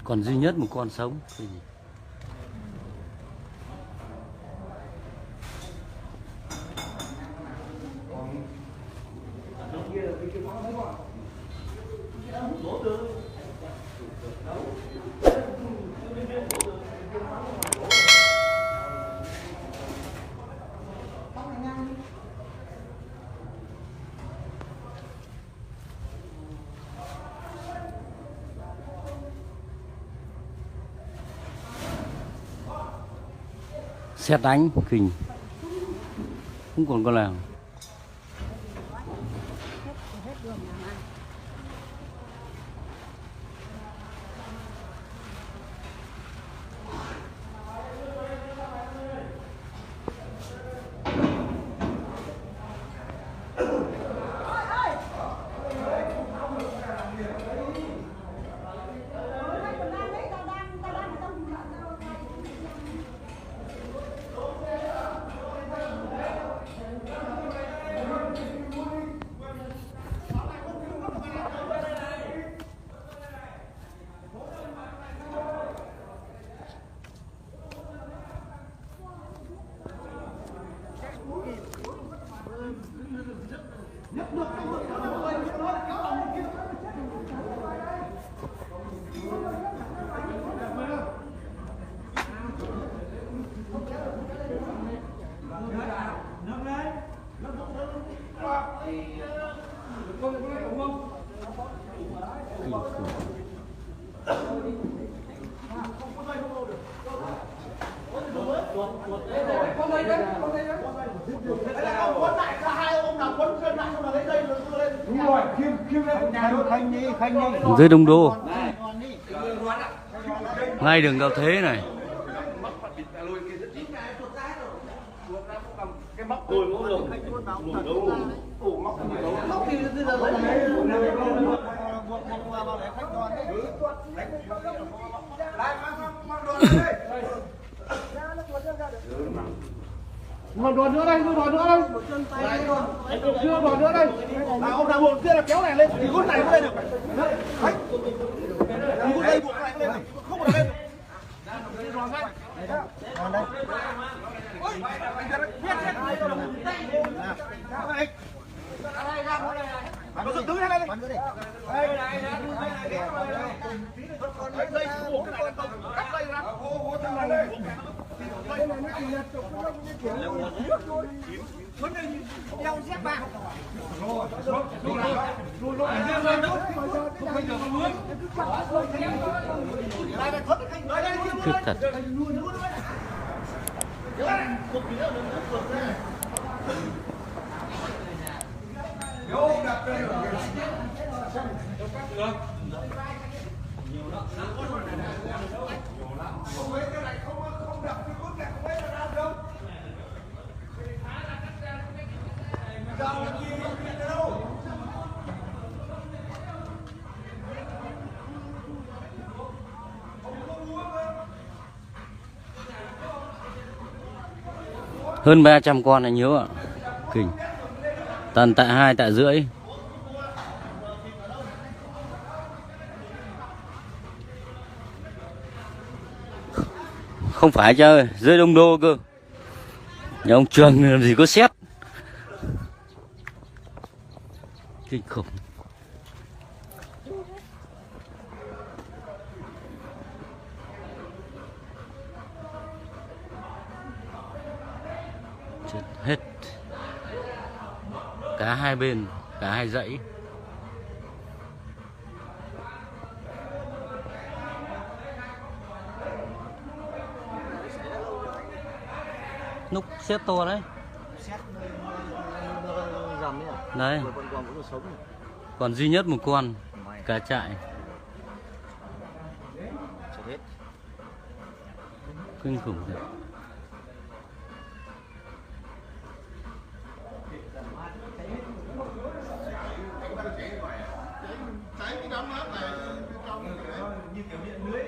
Còn duy nhất một con sống. Sét đánh kinh, không còn con nào. Dưới Đông Đô, ngay đường Cao Thế này. Một đoàn nữa đây, đưa đoàn nữa đây. Đưa đoàn nữa đây. Ông nào buồn kia là kéo này lên, thì gút này mới lên được. Đấy. Thì gút đây buộc này lên, không được lên. Đoàn đây. Đoàn đây. Ôi, anh ra đây. Bạn có dựng đứng hay lên? Bạn nữa đi. Đây. Đây, buộc cái này cắt dây ra. Hô thằng này đây. Đây này nó chỉ là trục nó như kiểu vấn đề đeo dép vào. Cực thật. Hơn 300 con anh nhớ ạ. Kinh. Tận tạ 2 tạ rưỡi. Không phải chơi dưới Đông Đô cơ. Nhà ông Trường làm gì có sét. Kinh khủng. Chết hết. Cá hai bên, cả hai dãy. Núc sét to đấy. Đấy. Còn duy nhất một con cá trại. Kinh khủng thật. Cái đám mát này trong như kiểu điện lưới.